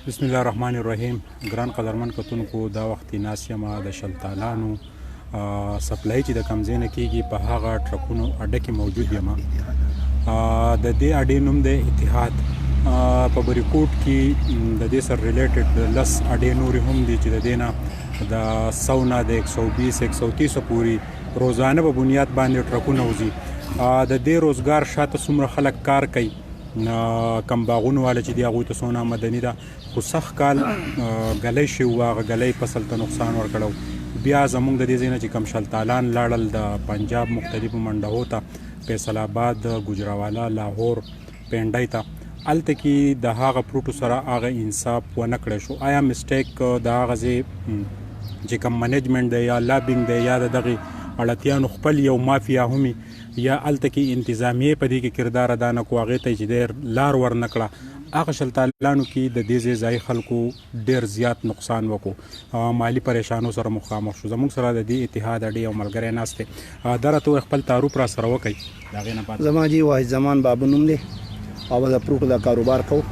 بسم الله الرحمن الرحیم. ګران قدرمن کتونکو، دا وخت ناست یم د شلتالانو سپلای چې د کمزینه کیږي په هغه ټرکونو اډه کې موجود یم. د دې اډې نوم دی اتحاد. په بریکوټ کې د دې سره ریلیټډ لس اډې نورې هم دي چې د دې نه د 100 نه د 120 130 پورې روزانه په بنیاد باندې ټرکونه وځي. د دې روزګار شاته څومره خلک کار کوي، کم باغونو والا چې دی هغوی ته څونه آمدني ده، خو سخت کال ګلی شوی و، هغه ګلی فصل ته نقصان ورکړی. بیا زموږ د دې ځای نه چې کم شلتالان لاړل د پنجاب مختلفو منډهو ته، فیصل آباد، ګوجرانوالا، لاهور، پینډۍ ته، هلته کې د هغه فروټو سره هغه انصاف ونه کړی شو. آیا مسټیک د هغه ځای چې کم منیجمنټ دی یا لابینګ دی یا د دغې اړتیانو خپل یو مافیا همي یا هلته کې انتظامیې په دې کې کردار ادا نه کړو، هغې ته چې ډېر لار ور نه کړه، هغه شلتالانو کې د دې ځای خلکو ډېر زیات نقصان وکړو، مالي پریشانو سره مخامخ شو. زموږ سره د دې اتحاد اډې یو ملګری ناست دی، دا راته خپل تعارف را سره وکړئ. د هغې نه بعد زما جی واحد زمان بابو نوم دی او د فروټو د کاروبار کوو.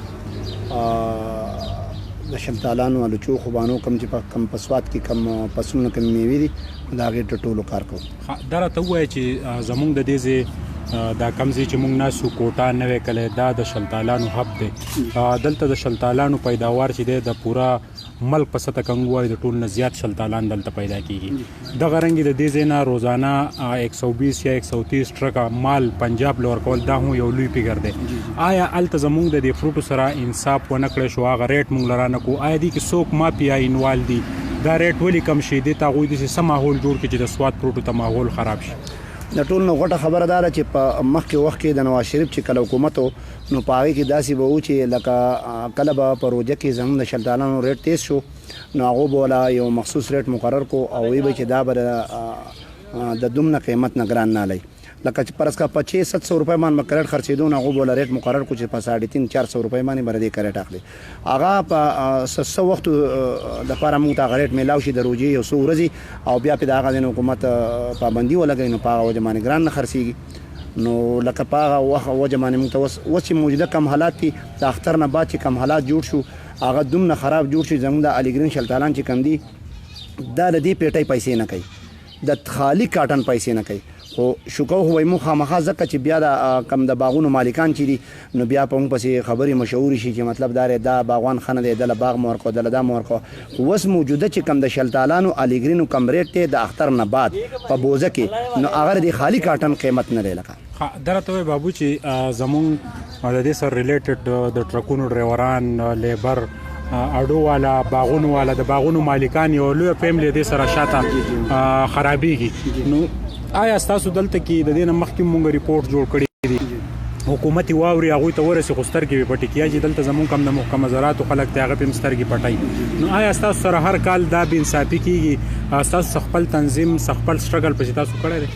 د شلتالانو الوچو خوبانو کم چې کم په سوات کې کم فصلونه کم میوې دي د هغې ټولو کار کوو. دا راته ووایه چې زموږ د دې ځای دا کم ځای چې موږ ناسو کوټه نوی کلی، دا د شلتالانو هب دی. دلته د شلتالانو پیداوار چې دی د پوره ملک په سطح کنګ ووایي د ټول نه زیات شلتالان دلته پیدا کیږي. دغه رنګې د دې ځای نه روزانه 120 یا 130 ټرکه مال پنجاب له ورکول، دا هم یو لوی فګر دی. آیا هلته زموږ د دې فروټو سره انصاف ونه کړی شو، هغه ریټ موږ له رانه کړو؟ آیا دې کې څوک مافیا انوال دي؟ دا ریټ ولې کم شي؟ دې ته هغوی داسې څه ماحول جوړ کړي چې د سوات فروټو ته ماحول خراب شي؟ د ټول نه غټه خبره دا ده چې په مخکې وخت کې د نواز شریف چې کله حکومت و نو په هغې کې داسې به و چې لکه کله به په روجه کې زموږ د شلتالانو ریټ تیز شو نو هغو به ولا یو مخصوص ریټ مقرر کو او وی به چې دا به د دومره قیمت نه ګران نه لای، لکه چې فرض کا 500-700 روپۍ باندې به کریټ خرڅېدو نو هغو به ولا ریټ مقرر کو چې په 350-400 روپۍ باندې به دې کریټ اخلي. هغه په څه وختو دپاره موږ ته هغه ریټ میلاو شي د روجې یو څو ورځې او بیا پې د هغه ځای نه حکومت پابندي ولګوي نو په هغه وجه باندې ګران نه خرڅېږي. نو لکه په هغه وجه باندې موږ ته اوس چې موجوده کم حالات دي، د اختر نه بعد چې کم حالات جوړ شو هغه دومره خراب جوړ شي. زموږ د الیګرین شلتالان چې کم دي دا د دې پیټۍ پیسې نه کوي، د خالي کاټن پیسې نه کوي. خو شکو هو مو خامخا ځکه چې بیا د کم د باغونو مالکان چې دي نو بیا په موږ پسې خبرې مشهورې شي چې مطلب دا باغوان ښه نه دی، دله باغ مو ورکړو، دله دا مو ورکړو. خو اوس موجوده چې کم د شلتالانو الیګرینو کم ریټ دی د اختر نه بعد په بوزه کې نو هغه د خالي کاټن قیمت نه دی. لکه دا راته وایي بابو چې زموږ د دې سره ریلیټډ د ټرکونو ډرایوران، لیبر، اډو والا، باغونو والا، د باغونو مالکان یو لویه فیملی دې سره شاته خرابېږي. نو آیا ستاسو دلته کې د دې نه مخکې مونږ ریپورټ جوړ کړی دی، حکومت واوري هغوی ته ورسي خو سترګې به پټې کړي چې دلته زموږ کم د محکمه زراعتو خلک دی هغه پې هم سترګې پټوي؟ نو آیا ستاسو سره هر کال دا بې انصافي کېږي؟ ستاسو خپل تنظیم خپل سټرګل پسې تاسو کړی دی؟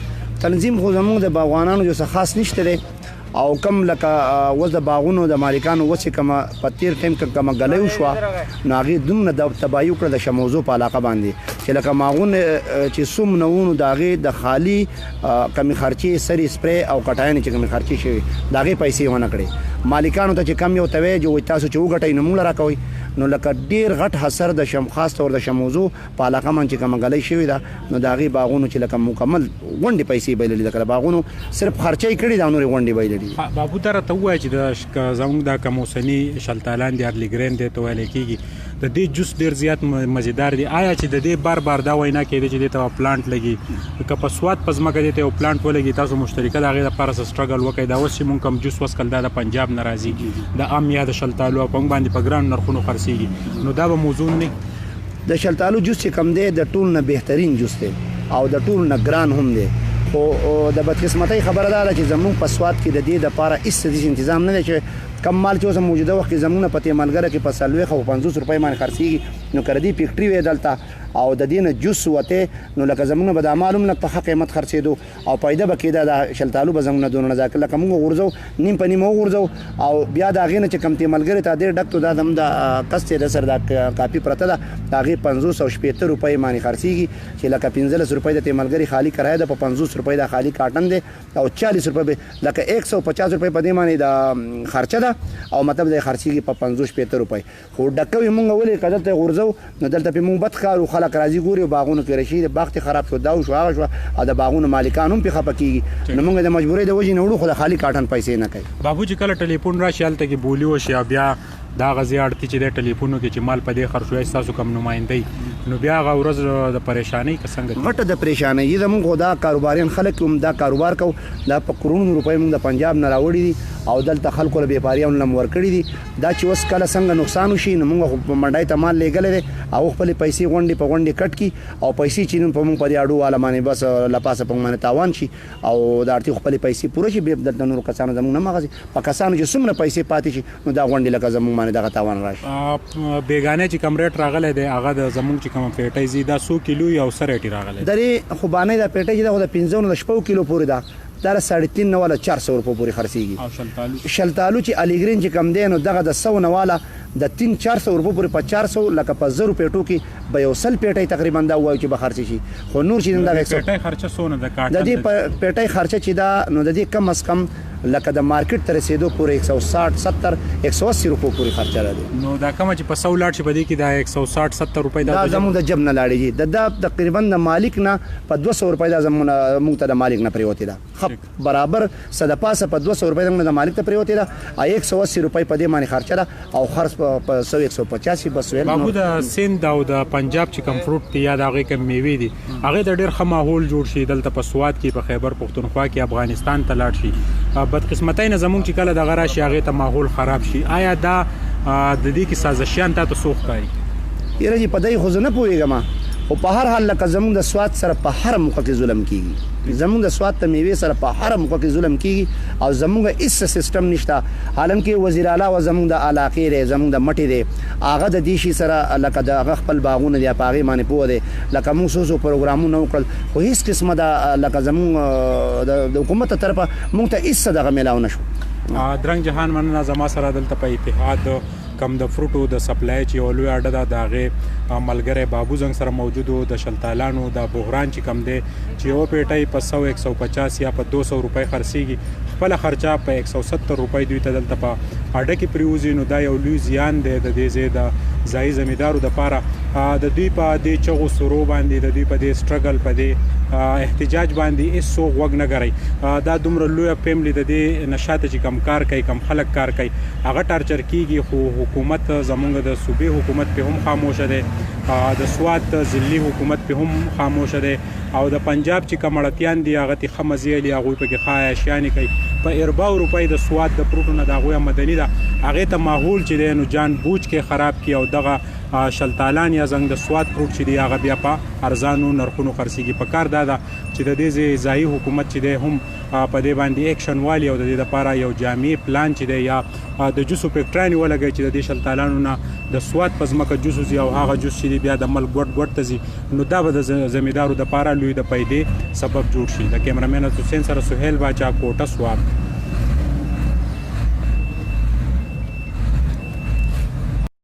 تنظیم خو زموږ د باغوانانو جو څه خاص نشته دی او کم لکه اوس د باغونو د مالکانو اوس چې کومه په تېر ټایم کې کومه ګلی وشوه نو هغې دومره تباهي وکړه د شموزو په علاقه باندې چې لکه ماغونه چې څومره وو نو د هغې د خالي کمې خرچې سرې سپری او کټاینې چې کمې خرچې شوي د هغې پیسې ونه کړې. مالکانو ته چې کم یو ته وایي چې تاسو چې وګټئ نو موږ له راکوئ. نو لکه ډېر غټ حسر د خاص طور د شموزو په علاقه باندې چې کومه ګلی شوې ده نو د هغې باغونو چې لکه مکمل غونډې پیسې بایللي، لکه د باغونو صرف خرچه یې کړې ده او نورې غونډې بایللي. بابو دا راته ووایه چې زموږ دا کم اوسني شلتالان دي، ارلیګرین دی ته ویلی کېږي، د دې جوس ډېر زیات مزیدار دی. آیا چې د دې بار دا وینا کېده چې دې ته پلانټ لګي، که په سوات په ځمکه دې ته یو پلانټ ولګي تاسو مشترکه د هغې دپاره څه سټرګل وکړئ؟ دا اوس چې مونږ کوم جوس وڅکل دا د پنجاب نه راځي، د ام یا د شلتالو په موږ باندې په ګرانو نرخونو خرڅېږي، نو دا به موضوع نه؟ د شلتالو جوس چې کم دی د ټول نه بهترین جوس دی او د ټول نه ګران هم دی. خو د بدقسمتۍ خبره دا ده چې زموږ په سوات کې د دې دپاره هېڅ انتظام نه دی چې کم مال چې اوس موجوده وخت کې زموږ نه په تې ملګره کې په 40 او 50 روپۍ باندې خرڅېږي نو که د دې فیکټري وی دلته او د دې نه جوس وته نو لکه زمونږ به د معلوم نه په حق قیمت خرڅېدو او پیدا به کېده د شلتالو به زمونږ دونه ځکه لکه موږ غورځو نیم په نیم وغورځو او بیا د هغې نه چې کم تی ملګري ته ډېر ډک تو دا زموږ د کس چې د سر د کاپي پرته ده د هغې 560 روپۍ باندې خرڅېږي چې لکه 15 روپۍ د تی ملګري خالي کرایه ده په 50 روپۍ د خالي کاټن دی او 40 روپۍ لکه 150 روپۍ په دې باندې د خرچه ده او مطلب د خرڅېږي په 50 روپۍ خو ډکوي مونږ ولې که دلته غورځو نو دلته پې مونږ بد ښکارو خلک راځي ګوري باغونو کې رشي د باغ خراب شو دا شو هغه شو او د باغونو مالکان هم پې خفه کېږي نو مونږ د مجبورۍ د وجې نه وړو خو د خالي کاټن پیسې نه کوي بابو چې کله ټلیفون راشي هلته کې بولي وشي بیا دا غزي اړتي چې د ټلیفونو کې چې مال په دې خرڅوي تاسو کم نمائندای نو بیا هغه ورځ د پریشانی که څنګه غټه د پریشانی زموږ خو دا کاروباریان خلک هم دا کاروبار کو دا په کرونو روپۍ موږ د پنجاب نه راوړي دي او دلته خلکو له بیپاریانو لم ورکړي دي دا چې اوس کله څنګه نقصان وشي نو موږ په منډای ته مال لېږلی دی او خپل پیسې غونډې په غونډې کټ کی او پیسې چې نن په موږ په دې اډو والا باندې بس لپاسه په باندې تاوان شي او دا ارتي خپل پیسې پوره شي به د نور کسانو زموږ نه مغزي په کسانو چې څومره پیسې پاتې شي نو دا غونډې لکه زموږ باندې دغه تاوان راشي بیگانه چې کم ریټ راغلی دی هغه د زموږ چې کوم پیټۍ زی دا 100 کیلو یا سره ریټ راغلی درې خو باندې د پیټۍ چې د 15 نه 10 کیلو پورې ده دا 3.5 ولا 400 روپے پورې خرڅيږي او شلتالو چې الیګرین چې کم دی نو دغه د 100 نه والا د 3-400 روپے پورې په 400 لکه په 0 پیټو کې به یو سل پیټۍ تقریبا دا وایي چې به خرڅ شي خو نور چې دغه پیټۍ خرچه سونه د کاټن د دې پیټۍ خرچه چې دا نو د دې کم از کم لکه د مارکیټ تر رسیدو پورې 160 70 180 روپے پورې خرچه راځي نو دا کوم چې په 100 لاټ شي بده کې دا 160 70 روپے دا زموږ د جب نه لاړېږي د تقریبا د مالک نه په 200 روپے دا زموږ ته د مالک نه پریوتی دا خپ برابر صد پاسه په 200 روپے د مالک ته پریوتی دا 180 روپے په دې باندې خرچه ده او خرڅ په 100 185 بس ویل بابو د سند او د پنجاب چې کم فروټ دی یا د هغه کم میوه دي هغه د ډېر ښه ماحول جوړ شي دلته په سواد کې په خیبر پختونخوا کې افغانستان ته لاړ شي بدقسمتۍ نه زمونږ چې کله دغه راشي هغې ته ماحول خراب شي آیا دا د دې کې سازشیان تا ته څو ښکاري یاره چې په دې خو زه نه پوهېږم خو په هر حال لکه زمونږ د سواد سره په هر موقع کې ظلم کېږي زمونږ د سواد ته میوې سره په هر موقع کې ظلم کېږي او زمونږ هېڅ سیسټم نشته حالانکې وزیر اعلی و زمونږ د علاقې دی زمونږ د مټې دی هغه د دې شي سره لکه د هغه خپل باغونه دي په هغې باندې پوه دی لکه موږ څو پروګرامونه وکړل خو هېڅ قسمه د لکه زمونږ د حکومت تر طرفه موږ ته هېڅ دغه میلاو نه شو درنګ جهان مننه زما سره دلته په اتحاد کم د فروټو د سپلای چې یو لوی اډه ده د هغې ملګری بابو زنګ سره موجود و د شلتالانو د بحران چې کم دی چې یوه پیټۍ په 100 150 یا په 200 روپۍ خرڅېږي خپله خرچه په 170 روپۍ دوی ته دلته په اډه کې پرېوځي نو دا یو لوی زیان دی د دې ځای د ځایي زمیندارو دپاره د دوی په دې چغو سرو باندې د دوی په دې سټرګل په دې احتجاج باندې هېڅوک غوږ نه ګرئ دا دومره لویه فیملی د دې نشاته چې کم کار کوي کم خلک کار کوي هغه ټارچر کېږي خو حکومت زمونږ د صوبې حکومت پې هم خاموشه دی د سواد ضلعي حکومت پې هم خاموشه دی او د پنجاب چې کوم اړتیان دي هغه تې ښه مزې دي هغوی پکې ښه عیاشیانې کوي په 40 روپۍ د سواد د فروټو نه د هغوی آمدني ده هغې ته ماحول چې دی نو جان بوج کې خراب کړي او دغه شلتالان یا زنګ د سواد فروټ چې دی هغه بیا په ارزانو نرخونو خرڅېږي په کار دا ده چې د دې ځایي حکومت چې دی هم په دې باندې ایکشن والي او د دې لپاره یو جامع پلان چې دی یا د جوسو فیکټرانې ولګوي چې د دې شلتالانو نه د سواد په ځمکه جوس وځي او هغه جوس چې دی بیا د ملک ګوټ ته ځي نو دا به د زمیندارو دپاره لوی د پیدې سبب جوړ شي د کیمرامین حسین سره سهیل باچا کوټه سواد